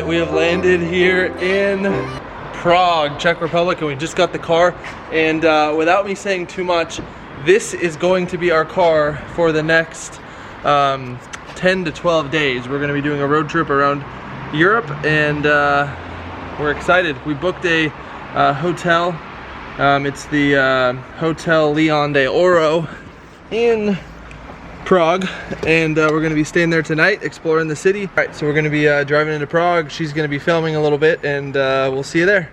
right, we have landed here in Prague, Czech Republic, and we just got the car. And without me saying too much, this is going to be our car for the next 10 to 12 days. We're going to be doing a road trip around Europe, and we're excited. We booked a hotel. It's the Hotel Leon de Oro in Prague, and we're going to be staying there tonight, exploring the city. All right, so we're going to be driving into Prague. She's going to be filming a little bit, and we'll see you there.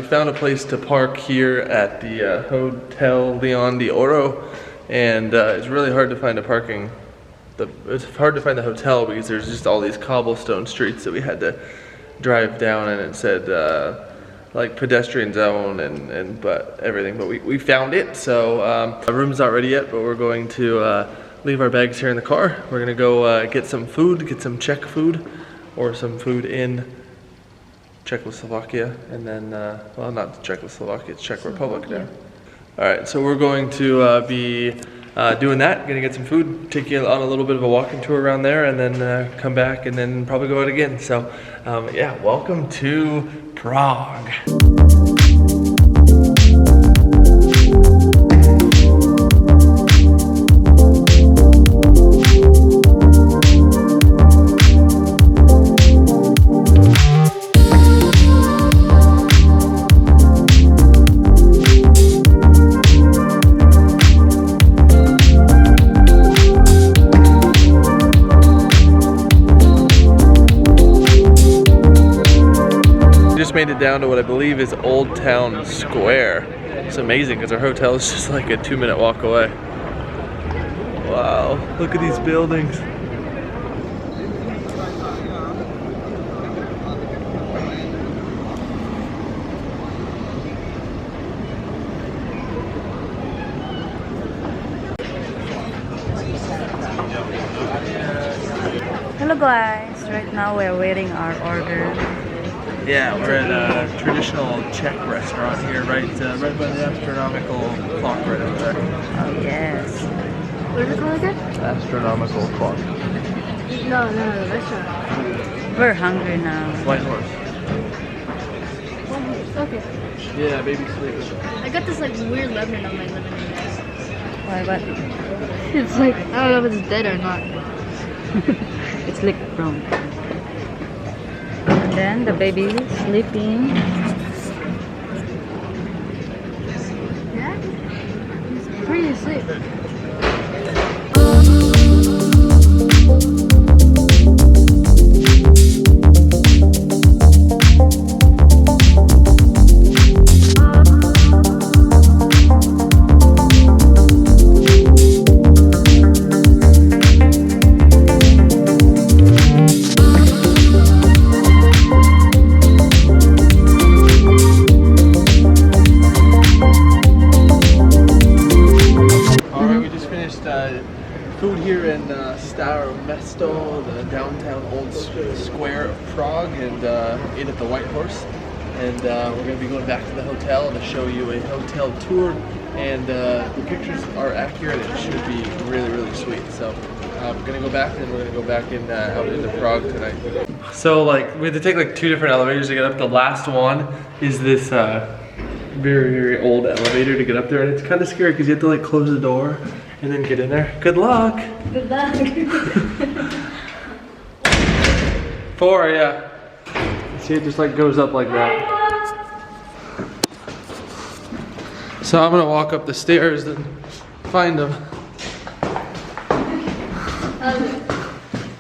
Found a place to park here at the Hotel Leon de Oro, and it's really hard to find it's hard to find the hotel because there's just all these cobblestone streets that we had to drive down, and it said like pedestrian zone and but everything, but we found it. So our room's not ready yet, but we're going to leave our bags here in the car. We're gonna go get some food, get some Czech food or some food in Czechoslovakia, and then, well, not Czechoslovakia, it's Czech Republic now. All right, so we're going to be doing that, gonna get some food, take you on a little bit of a walking tour around there, and then come back and then probably go out again. So, yeah, welcome to Prague. Made it down to what I believe is Old Town Square. It's amazing because our hotel is just like a 2-minute walk away. Wow, look at these buildings. Hello guys, right now we're waiting our order. Yeah, we're at a traditional Czech restaurant here, right by the astronomical clock right over there. Oh yes. What is it called again? Astronomical clock. No, the restaurant. We're hungry now. White Horse. Okay. Yeah, baby sleep. I got this like weird lemon on my lemonade. Why, what? It's like, I don't know if it's dead or not. It's like brown. And then the baby sleeping. Yeah? He's pretty asleep. Food here in Stare Mesto, the downtown old square of Prague, and ate at the White Horse. And we're going to be going back to the hotel to show you a hotel tour, and the pictures are accurate. It should be really, really sweet. So we're going to go back, and we're going to go back in out into Prague tonight. So like we had to take like 2 different elevators to get up. The last one is this very, very old elevator to get up there, and it's kind of scary because you have to like close the door and then get in there. Good luck. Good luck. 4, yeah. See, it just like goes up like that. So I'm gonna walk up the stairs and find them.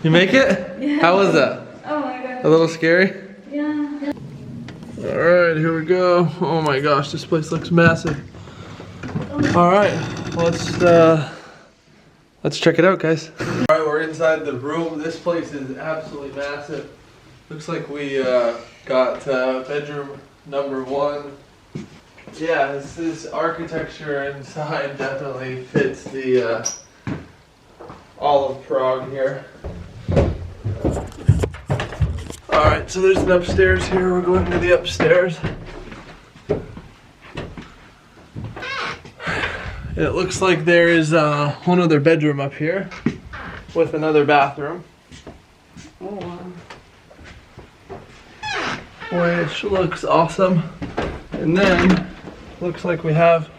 You make it? Yeah. How was that? Oh my god. A little scary? Yeah. All right, here we go. Oh my gosh, this place looks massive. All right, let's check it out, guys. All right, we're inside the room. This place is absolutely massive. Looks like we got bedroom number 1 Yeah, this architecture inside definitely fits the all of Prague here. Alright, so there's an upstairs here. We're going to the upstairs. It looks like there is one other bedroom up here with another bathroom. Oh wow. Which looks awesome. And then looks like we have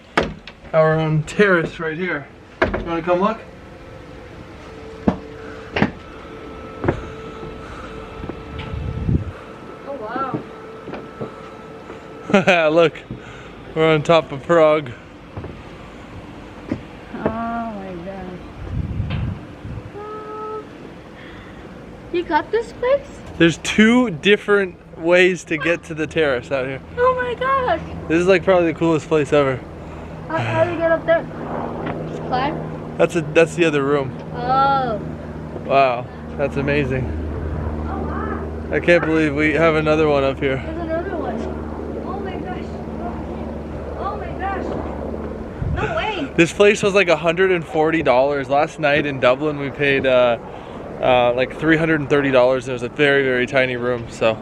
our own terrace right here. You want to come look? Oh wow. Look, we're on top of Prague. Oh my god. You got this place? There's two different ways to get to the terrace out here. Oh my gosh. This is like probably the coolest place ever. How do you get up there? Climb? That's the other room. Oh. Wow, that's amazing. Oh wow. I can't believe we have another one up here. There's another one. Oh my gosh. Oh my gosh. No way. This place was like $140. Last night in Dublin we paid like $330 and it was a very, very tiny room. So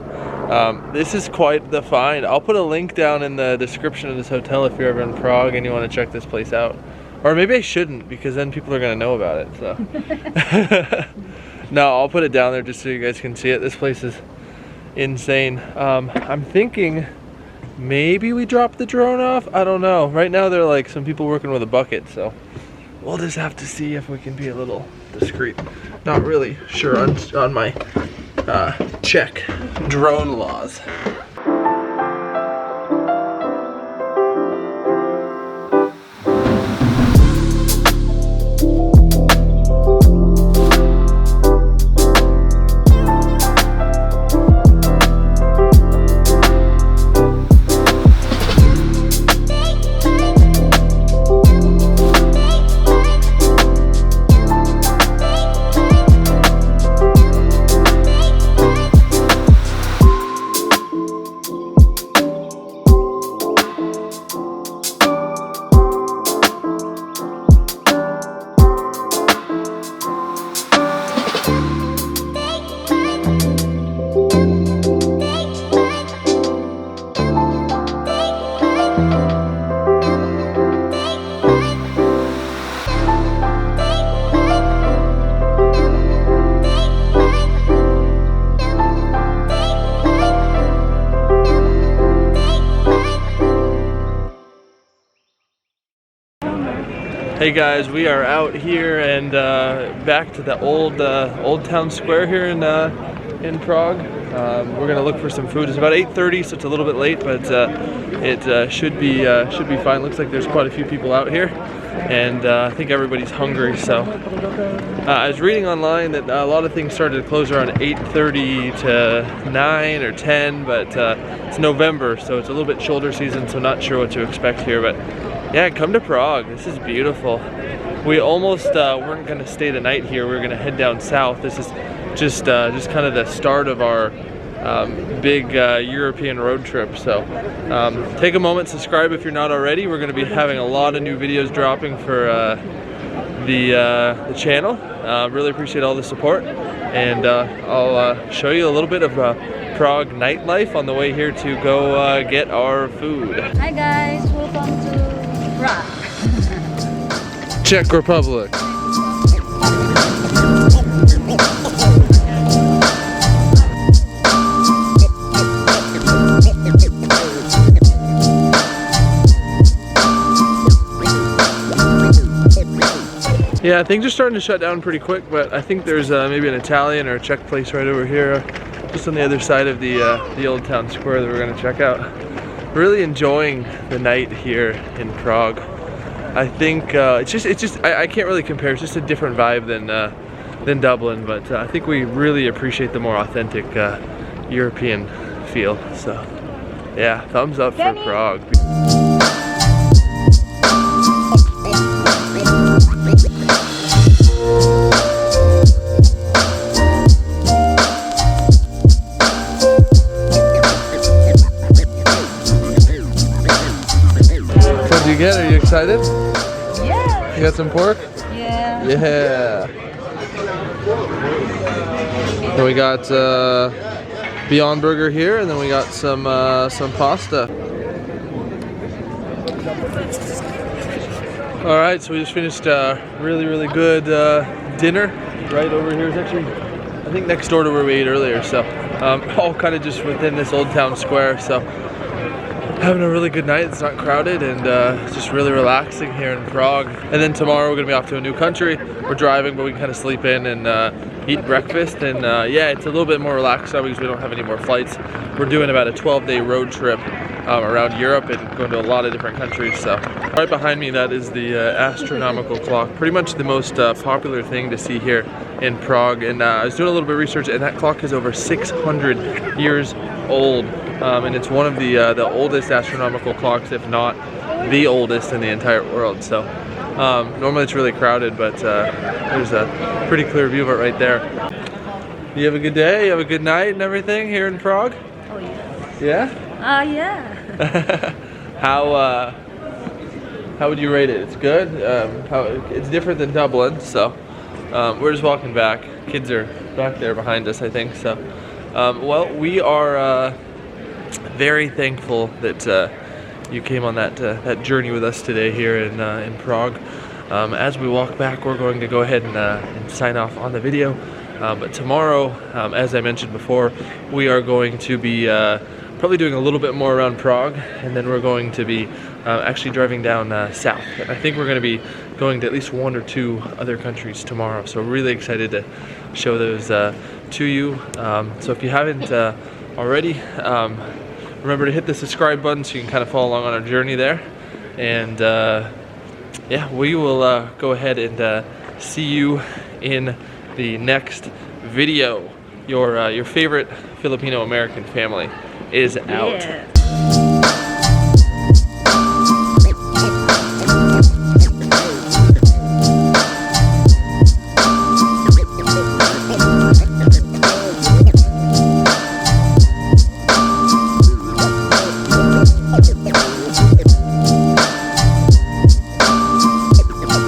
this is quite the find. I'll put a link down in the description of this hotel if you're ever in Prague and you want to check this place out. Or maybe I shouldn't, because then people are going to know about it. So no, I'll put it down there just so you guys can see it. This place is insane. I'm thinking maybe we drop the drone off. I don't know. Right now there are like some people working with a bucket, so we'll just have to see if we can be a little discreet. Not really sure on my Czech drone laws. Hey guys, we are out here and back to the old town square here in Prague. We're gonna look for some food. It's about 8:30, so it's a little bit late, but it should be fine. Looks like there's quite a few people out here, and I think everybody's hungry. So I was reading online that a lot of things started to close around 8:30 to 9 or 10, but it's November, so it's a little bit shoulder season, so not sure what to expect here. But yeah, come to Prague. This is beautiful. We almost weren't going to stay the night here. We were going to head down south. This is just kind of the start of our big European road trip. So take a moment, subscribe if you're not already. We're going to be having a lot of new videos dropping for the channel. Really appreciate all the support, and I'll show you a little bit of Prague nightlife on the way here to go get our food. Hi guys, welcome to Prague. Czech Republic. Yeah, things are starting to shut down pretty quick, but I think there's maybe an Italian or a Czech place right over here, just on the other side of the old town square that we're gonna check out. Really enjoying the night here in Prague. I think it's just I can't really compare. It's just a different vibe than Dublin, but I think we really appreciate the more authentic European feel. So yeah, thumbs up for Prague. got some pork? Yeah. Yeah. Then we got Beyond Burger here, and then we got some pasta. All right, so we just finished really good dinner. Right over here is actually, I think, next door to where we ate earlier. So all kind of just within this old town square. So having a really good night. It's not crowded, and it's just really relaxing here in Prague. And then tomorrow we're gonna be off to a new country. We're driving, but we can kind of sleep in and eat breakfast. And yeah, it's a little bit more relaxed now because we don't have any more flights. We're doing about a 12-day road trip around Europe and going to a lot of different countries. So right behind me, that is the astronomical clock. Pretty much the most popular thing to see here in Prague. And I was doing a little bit of research, and that clock is over 600 years old. And it's one of the oldest astronomical clocks, if not the oldest in the entire world. So normally it's really crowded, but there's a pretty clear view of it right there. You have a good day? You have a good night and everything here in Prague? Oh yeah. Yeah? Yeah. How would you rate it? It's good. It's different than Dublin, so we're just walking back. Kids are back there behind us, I think. So, well, we are very thankful that you came on that journey with us today here in Prague. As we walk back, we're going to go ahead and sign off on the video. But tomorrow, as I mentioned before, we are going to be probably doing a little bit more around Prague, and then we're going to be actually driving down south. And I think we're going to be going to at least 1 or 2 other countries tomorrow. So really excited to show those to you. So if you haven't already, remember to hit the subscribe button so you can kind of follow along on our journey there. And yeah, we will go ahead and see you in the next video. Your favorite Filipino American family is out. Yeah.